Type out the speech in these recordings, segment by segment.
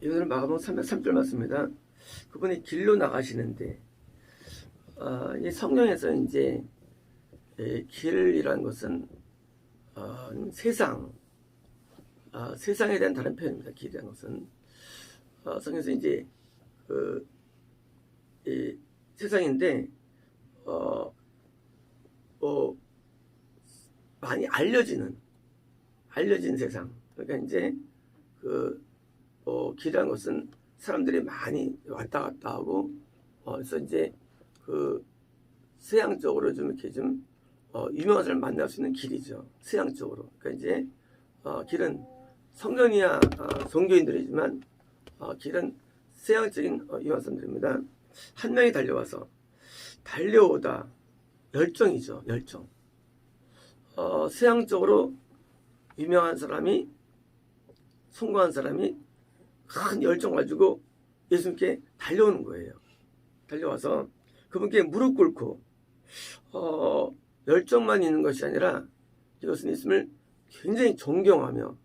오늘 마가복음 3절 맞습니다. 그분이 길로 나가시는데 이 성경에서 이제 길이라는 것은 세상에 대한 다른 표현입니다. 길이라는 것은 성경에서 이제 이 세상인데 많이 알려진 세상. 그러니까 이제 길이라는 것은 사람들이 많이 왔다 갔다 하고 그래서 이제 서양적으로 좀 이렇게 좀 유명한 사람을 만날 수 있는 길이죠. 서양적으로. 그러니까 이제 길은 성경이야 종교인들이지만 길은 서양적인 유명한 사람들입니다. 한 명이 달려오다 열정이죠. 열정. 서양적으로 유명한 사람이 성공한 사람이 큰 열정 가지고 예수님께 달려오는 거예요. 달려와서 그분께 무릎 꿇고 열정만 있는 것이 아니라 이것은 예수님을 굉장히 존경하며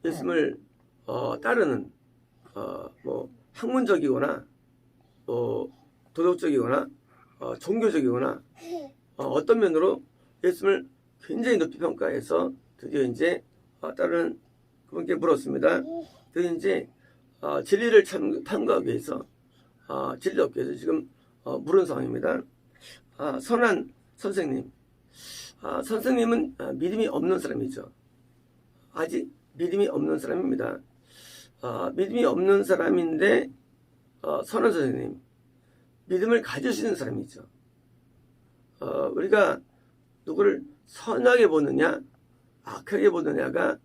예수님을 따르는 뭐 학문적이거나 도덕적이거나 종교적이거나 어떤 면으로 예수님을 굉장히 높이 평가해서 드디어 이제 따르는 그분께 물었습니다. 그래서 이제 진리를 탐구하기 위해서 진리를 얻기 위해서 지금 물은 상황입니다. 선한 선생님, 선생님은 믿음이 없는 사람이죠. 아직 믿음이 없는 사람입니다. 믿음이 없는 사람인데 선한 선생님, 믿음을 가질 수 있는 사람이죠. 우리가 누구를 선하게 보느냐 악하게 보느냐가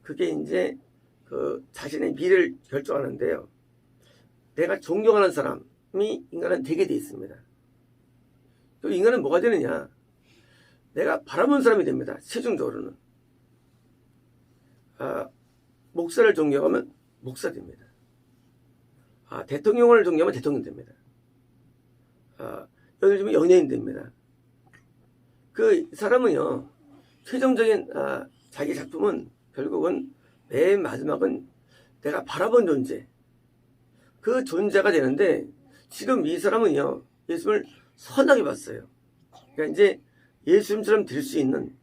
그게 이제 자신의 미래를 결정하는데요. 내가 존경하는 사람이 인간은 되게 돼 있습니다. 또 인간은 뭐가 되느냐? 내가 바라보는 사람이 됩니다. 최종적으로는. 목사를 존경하면 목사 됩니다. 대통령을 존경하면 대통령 됩니다. 요즘 연예인 됩니다. 그 사람은요, 최종적인 자기 작품은 결국은 맨 마지막은 내가 바라본 존재, 그 존재가 되는데 지금 이 사람은요 예수님을 선하게 봤어요. 그러니까 이제 예수님처럼 될 수 있는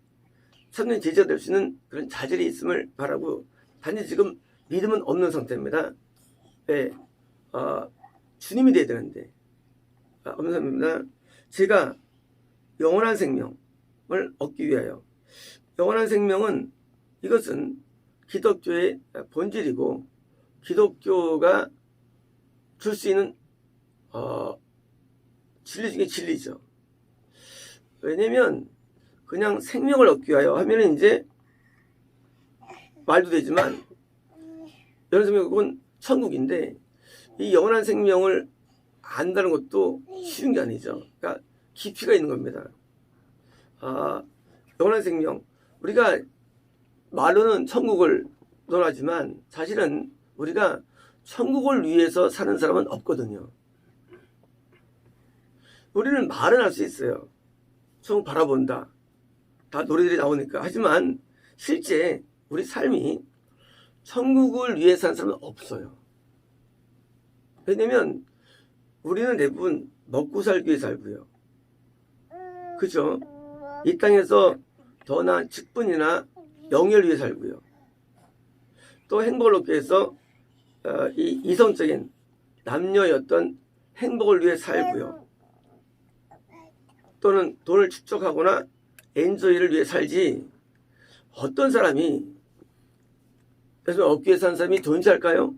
참된 제자가 될 수 있는 그런 자질이 있음을 바라고 단지 지금 믿음은 없는 상태입니다. 네, 주님이 돼야 되는데 없는 사람입니다. 제가 영원한 생명을 얻기 위하여 영원한 생명은 이것은 기독교의 본질이고 기독교가 줄 수 있는 진리 중에 진리죠. 왜냐면 그냥 생명을 얻기 위하여 하면 이제 말도 되지만 영원한 생명은 천국인데 이 영원한 생명을 안다는 것도 쉬운 게 아니죠. 그러니까 깊이가 있는 겁니다. 영원한 생명, 우리가 말로는 천국을 논하지만 사실은 우리가 천국을 위해서 사는 사람은 없거든요. 우리는 말은 할 수 있어요. 천국 바라본다. 다 노래들이 나오니까. 하지만 실제 우리 삶이 천국을 위해 사는 사람은 없어요. 왜냐면 우리는 대부분 먹고 살기 위해 살고요. 그죠? 이 땅에서 더 나은 직분이나 영예를 위해 살고요. 또 행복을 얻기 위해서 이 이성적인 남녀의 어떤 행복을 위해 살고요. 또는 돈을 축적하거나 엔조이를 위해 살지 어떤 사람이 그래서 얻기 위해 사는 사람이 존재할까요?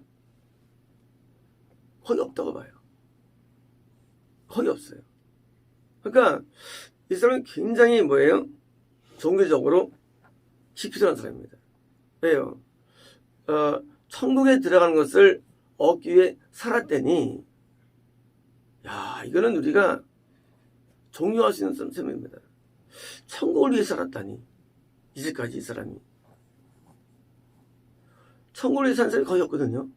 거의 없다고 봐요. 거의 없어요. 그러니까 이 사람은 굉장히 뭐예요? 종교적으로 깊이 들어간 사람입니다. 왜요? 천국에 들어가는 것을 얻기 위해 살았더니 이거는 우리가 존경할 수 있는 사람입니다. 천국을 위해 살았다니 이제까지 이 사람이 천국을 위해 사는 사람이 거의 없거든요.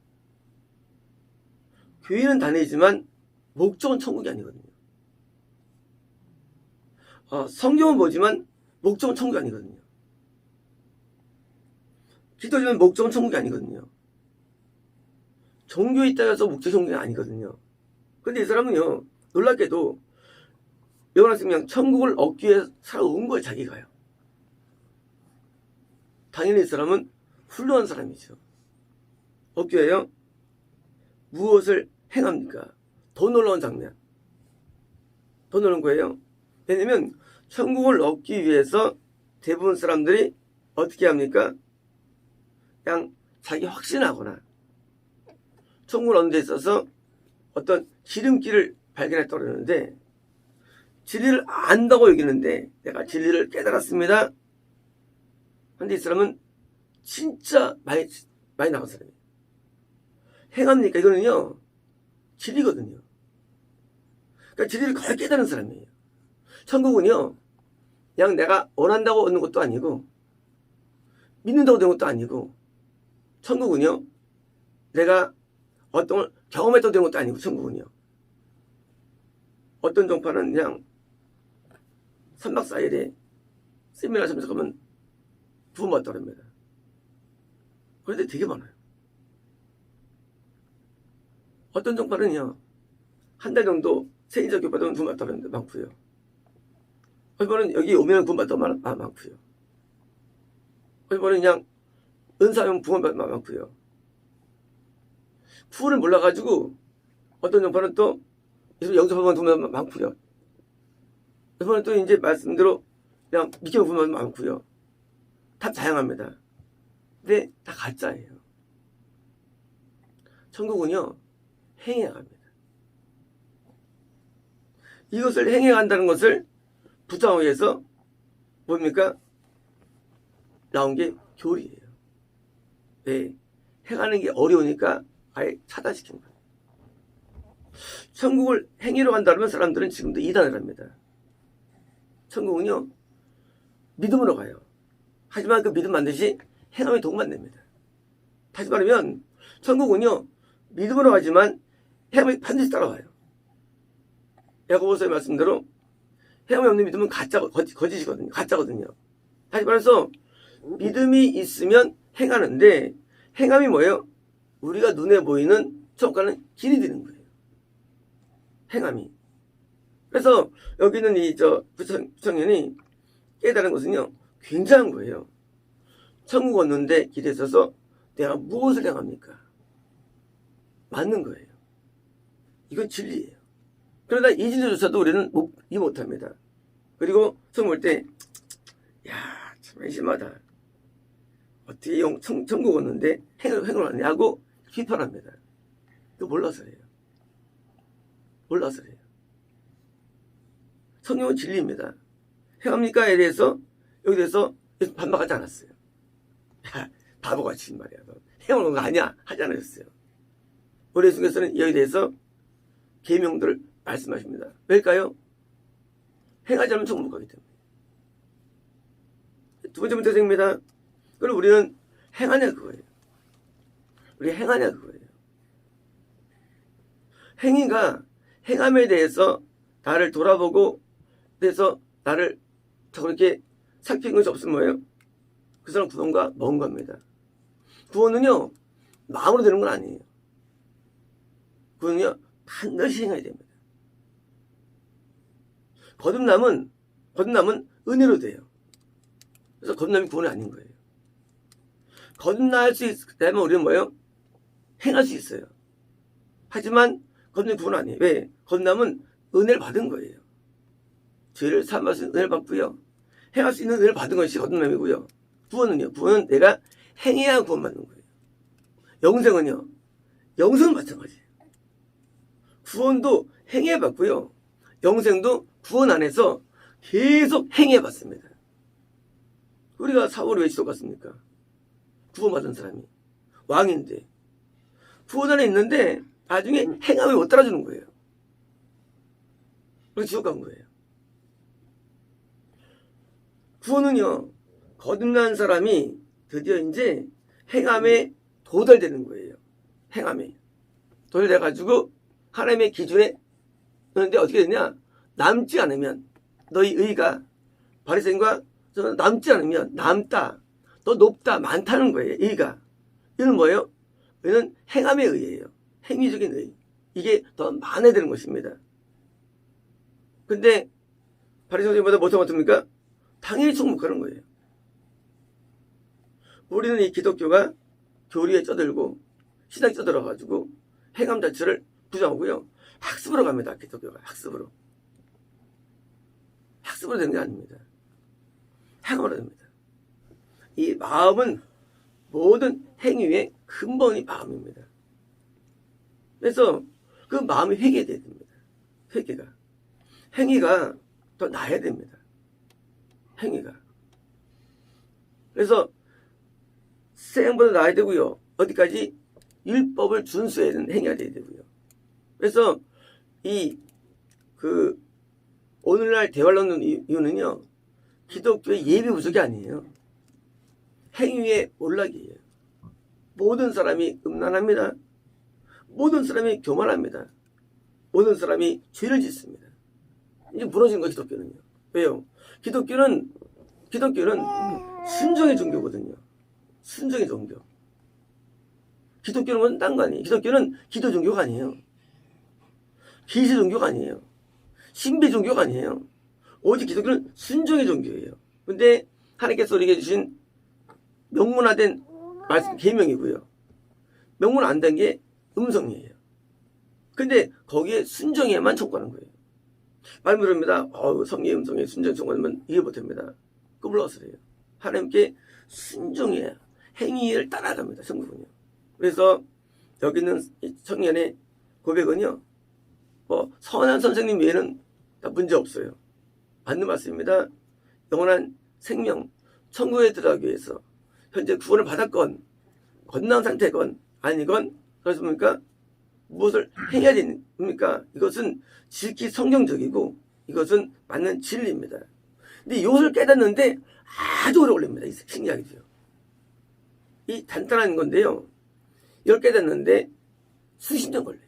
교회는 다니지만 목적은 천국이 아니거든요. 성경은 보지만 목적은 천국이 아니거든요. 기도지만 목적은 천국이 아니거든요. 종교에 있다고 해서 목적 종교가 아니거든요. 근데 이 사람은요, 놀랍게도 영원한 생명, 천국을 얻기 위해 살아온 거예요, 자기가요. 당연히 이 사람은 훌륭한 사람이죠. 얻기 위하여 무엇을 행합니까? 더 놀라운 장면. 더 놀라운 거예요. 왜냐면 천국을 얻기 위해서 대부분 사람들이 어떻게 합니까? 그냥 자기 확신하거나 천국을 얻는 데 있어서 어떤 지름길을 발견했다고 그러는데, 진리를 안다고 여기는데 내가 진리를 깨달았습니다. 그런데 이 사람은 진짜 많이 나간 사람이에요. 행합니까? 이거는요, 진리거든요. 그러니까 진리를 거의 깨달은 사람이에요. 천국은요, 그냥 내가 원한다고 얻는 것도 아니고 믿는다고 되는 것도 아니고, 천국은요, 내가 어떤 걸 경험했다고 되는 것도 아니고, 천국은요, 어떤 종파는 그냥 3박 4일에 세미나 참석하면 구원받다고 합니다. 그런데 되게 많아요. 어떤 종파는요, 한 달 정도 세인자 교육 받으면 구원받다고 하는데 많고요. 어떤 여기 오면 구원받다고 많고요. 어떤 그냥 은사하면 구원받다고 많고요. 구원을 몰라가지고 어떤 종파는 또 영접하면 구원받다고 많고요. 이번에 또 이제 말씀대로 그냥 믿기만 보면 많고요. 다 다양합니다. 근데 다 가짜예요. 천국은요, 행해야 합니다. 이것을 행해야 한다는 것을 부정하기 위해서 뭡니까? 나온 게 교리예요. 네, 행하는 게 어려우니까 아예 차단시킨 거예요. 천국을 행위로 간다면 사람들은 지금도 이단을 합니다. 천국은요, 믿음으로 가요. 하지만 그 믿음 반드시 행함에 도움만 됩니다. 다시 말하면 천국은요, 믿음으로 가지만 행함이 반드시 따라와요. 야고보서의 말씀대로 행함이 없는 믿음은 거짓이거든요. 가짜거든요. 다시 말해서 믿음이 있으면 행하는데, 행함이 뭐예요? 우리가 눈에 보이는 천국과는 길이 되는 거예요. 행함이. 그래서 여기는 부청년이 깨달은 것은요, 굉장한 거예요. 천국 얻는데 길에 있어서 내가 무엇을 행합니까? 맞는 거예요. 이건 진리예요. 그러나 이 진리조차도 우리는 이해 못합니다. 그리고 처음 볼 때, 야, 참 심하다. 어떻게 천국 얻는데 행을 하냐고 비판합니다. 그거 몰라서예요. 몰라서예요. 성경은 진리입니다. 행합니까에 대해서 여기 대해서 반박하지 않았어요. 야, 바보같이 말이야. 행하는 거 아니야 하지 않으셨어요. 우리 예수께서는 여기에 대해서 계명들을 말씀하십니다. 왜일까요? 행하지 않으면 천국 못 가기 때문에. 두 번째 문제입니다. 그럼 우리는 행하냐 그거예요. 우리 행하냐 그거예요. 행위가 행함에 대해서 나를 돌아보고 그래서 나를 저렇게 살피는 것이 없으면 뭐예요? 그 사람 구원과 먼 겁니다. 구원은요, 마음으로 되는 건 아니에요. 구원은요, 반드시 행해야 됩니다. 거듭남은 은혜로 돼요. 그래서 거듭남이 구원이 아닌 거예요. 거듭날 수 있다면 우리는 뭐예요? 행할 수 있어요. 하지만 거듭남이 구원 아니에요. 왜? 거듭남은 은혜를 받은 거예요. 죄를 사함할 수 있는 은혜를 받고요. 행할 수 있는 은혜를 받은 것이 거듭남이고요. 구원은요. 구원은 내가 행해야 구원받는 거예요. 영생은요. 영생은 마찬가지예요. 구원도 행해야 받고요. 영생도 구원 안에서 계속 행해야 받습니다. 우리가 사울이 왜 지옥 갔습니까? 구원받은 사람이. 왕인데. 구원 안에 있는데 나중에 행함을 못 따라주는 거예요. 그래서 지옥 간 거예요. 구원은요, 거듭난 사람이 드디어 이제 행함에 도달되는 거예요. 행함에. 도달돼가지고 하나님의 기준에 그런데 어떻게 되냐? 남지 않으면 너희 의가 바리새인과 저는 남지 않으면 남다. 더 높다. 많다는 거예요. 의가. 이는 뭐예요? 의는 행함의 의예요. 행위적인 의. 이게 더 많아지는 것입니다. 근데 바리새인보다 못하면 어떻습니까? 당연히 충복하는 거예요. 우리는 이 기독교가 교리에 쩌들고 신앙에 쩌들어가지고 행함 자체를 부정하고요. 학습으로 갑니다. 기독교가 학습으로. 학습으로 되는 게 아닙니다. 행함으로 됩니다. 이 마음은 모든 행위의 근본이 마음입니다. 그래서 그 마음이 회개돼야 됩니다. 회개가. 행위가 더 나아야 됩니다. 행위가. 그래서 생보다 나아야 되고요. 어디까지? 율법을 준수해야 되는 행위가 돼야 되고요. 그래서 오늘날 대화를 넣는 이유는요. 기독교의 예비 부족이 아니에요. 행위의 몰락이에요. 모든 사람이 음란합니다. 모든 사람이 교만합니다. 모든 사람이 죄를 짓습니다. 이제 무너진 거예요, 기독교는요. 왜요? 기독교는 순종의 종교거든요. 순종의 종교. 기독교는 딴 거 아니에요. 기독교는 기도 종교가 아니에요. 기시 종교가 아니에요. 신비 종교가 아니에요. 오직 기독교는 순종의 종교예요. 근데 하나님께서 우리에게 주신 명문화된 말씀 계명이고요. 명문 안 된 게 음성이에요. 근데 거기에 순종해야만 청구하는 거예요. 말 물습니다. 성의 음성에 순종 청구하면 이해 못합니다. 꾸불러서래요. 하나님께 순종해야 행위를 따라갑니다. 성부는요. 그래서 여기 있는 청년의 고백은요. 선한 선생님 외에는 다 문제 없어요. 맞는 말씀입니다. 영원한 생명, 천국에 들어가기 위해서 현재 구원을 받았건 건강 상태건 아니건 그렇습니까? 무엇을 해야 됩니까? 이것은 지극히 성경적이고 이것은 맞는 진리입니다. 근데 이것을 깨닫는데 아주 오래 걸립니다. 이 신기하게도요. 이 간단한 건데요. 이걸 깨닫는데 수십 년 걸려요.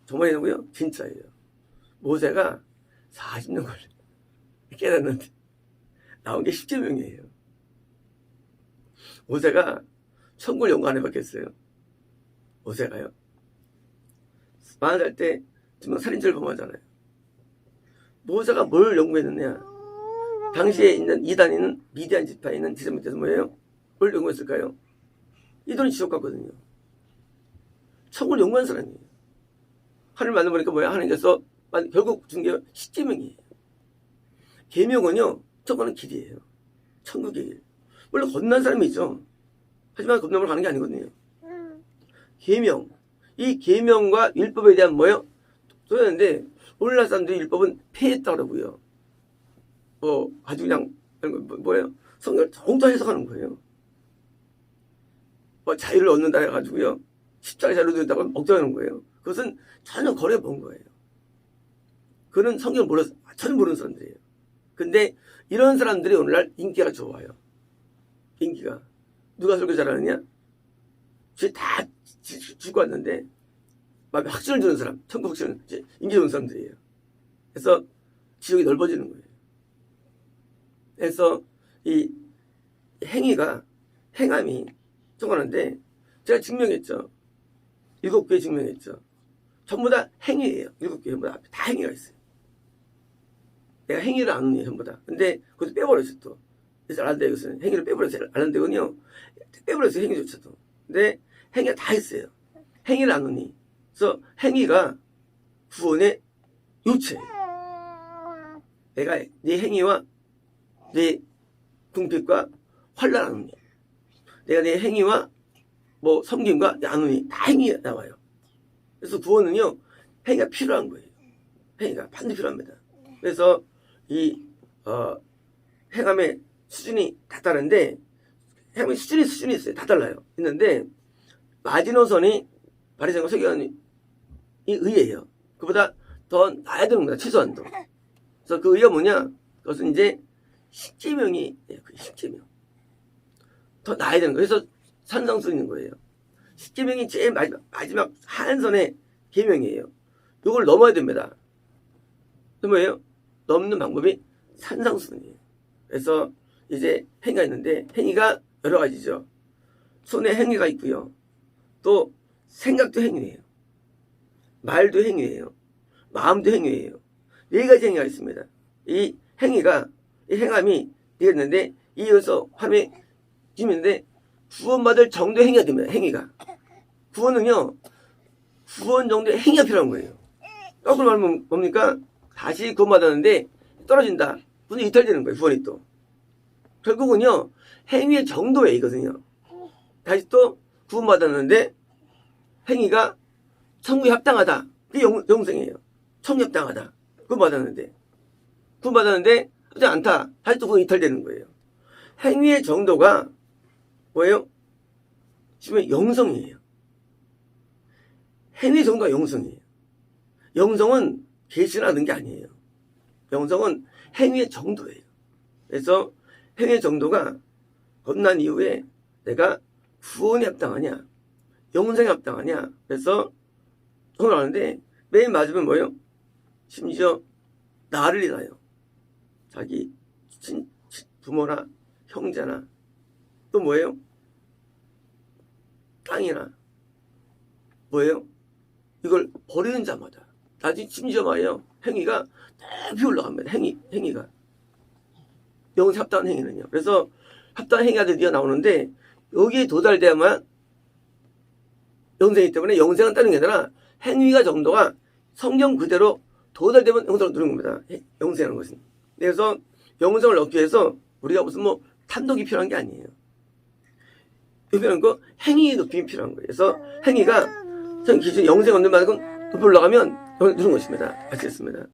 정말이라고요? 진짜예요. 모세가 40년 걸려요. 깨닫는데 나온 게 10계명이에요. 모세가 천국을 연구 안 해봤겠어요. 모세가요. 40살 때 지금 살인죄를 범하잖아요. 모세가 뭘 연구했느냐? 당시에 있는 이단이는 미디안 지파에 있는 지점 밑에서 뭐예요? 뭘 연구했을까요? 이 돈이 지옥 같거든요. 천국을 연구한 사람이에요. 하나님 만나보니까 뭐야? 하나님께서 결국 준 게 10계명이에요. 계명은요, 천국은 길이에요. 천국의 길. 원래 건넌 사람이 있죠. 하지만 건너면 가는 게 아니거든요. 계명. 이 계명과 율법에 대한 뭐예요? 소였는데 오늘날 사람들이 율법은 폐했다고 그러고요. 아주 그냥 뭐예요? 성경을 더욱더 해석하는 거예요. 자유를 얻는다 해가지고요. 십자가 자유를 얻는다고 억정하는 거예요. 그것은 전혀 거리가 먼 거예요. 그는 성경을 전혀 모르는 사람들이에요. 근데 이런 사람들이 오늘날 인기가 좋아요. 인기가. 누가 설교 잘하느냐? 쟤 다 죽고 왔는데 막 확신을 주는 사람, 천국 확신을 인기 좋은 사람들이에요. 그래서 지옥이 넓어지는 거예요. 그래서 이 행함이 정하는데 제가 증명했죠. 7개 증명했죠. 전부 다 행위예요. 7개 전부 다 행위가 있어요. 내가 행위를 안 하는 전부 다. 근데 그것도 빼버렸어 또. 그래서 안 돼. 이것은 행위를 빼버렸어요. 안 한다고요. 빼버렸어요. 행위조차도. 근데 행위가 다 있어요. 행위를 안 하니. 그래서 행위가 구원의 요체예요. 내가 네 행위와 네 궁핍과 환난 안 하니. 내가 내 행위와 섬김과 안 하니. 다 행위가 나와요. 그래서 구원은요. 행위가 필요한 거예요. 행위가 반드시 필요합니다. 그래서 이 행함의 수준이 다 다른데 행함의 수준이 있어요. 다 달라요. 있는데 마지노선이 바리새인과 서기관이 의예요. 그보다 더 나아야 되는 겁니다. 최소한도. 그래서 그 의가 뭐냐? 그것은 이제 10계명이 그 10계명. 더 나아야 되는 거예요. 그래서 산상수 있는 거예요. 10계명이 제일 마지막 한선의 계명이에요. 이걸 넘어야 됩니다. 그 뭐예요? 넘는 방법이 산상수훈이에요. 그래서 이제 행위가 있는데 행위가 여러 가지죠. 손에 행위가 있고요. 또 생각도 행위예요. 말도 행위예요. 마음도 행위예요. 4가지 행위가 있습니다. 이 행위가, 이 행함이 되었는데, 이어서 화면에 주면데, 구원받을 정도의 행위가 됩니다. 행위가. 구원은요, 구원 정도의 행위가 필요한 거예요. 거꾸로 말하면 뭡니까? 다시 구원받았는데, 떨어진다. 그래서 이탈되는 거예요. 구원이 또. 결국은요, 행위의 정도에 이거든요. 다시 또 구원받았는데, 행위가 천국에 합당하다. 그게 영생이에요. 천국에 합당하다. 구원받았는데 하지 않다. 다시 또 그거 이탈되는 거예요. 행위의 정도가 뭐예요? 지금 영성이에요. 행위 정도가 영성이에요. 영성은 계시라는 게 아니에요. 영성은 행위의 정도예요. 그래서 행위의 정도가 겁난 이후에 내가 구원에 합당하냐, 영생에 합당하냐. 그래서 오늘 하는데 맨 마지막에 뭐예요? 심지어 나를 인하여 자기 부모나 형제나 또 뭐예요? 땅이나 뭐예요? 이걸 버리는 자마다 나중에 심지어 말이에요. 행위가 높이 올라갑니다. 행위가 영생 합당한 행위는요. 그래서 합당한 행위가 드디어 나오는데 여기에 도달돼야만 영생이기 때문에 영생은 따는 게 아니라 행위가 정도가 성경 그대로 도달되면 영생을 누리는 겁니다. 영생하는 것은. 그래서 영생을 얻기 위해서 우리가 무슨 뭐 탐독이 필요한 게 아니에요. 필요한 거 행위의 높임이 필요한 거예요. 그래서 행위가 기준 영생 얻는 만큼 높이 올라가면 영생을 누리는 것입니다. 아시겠습니다.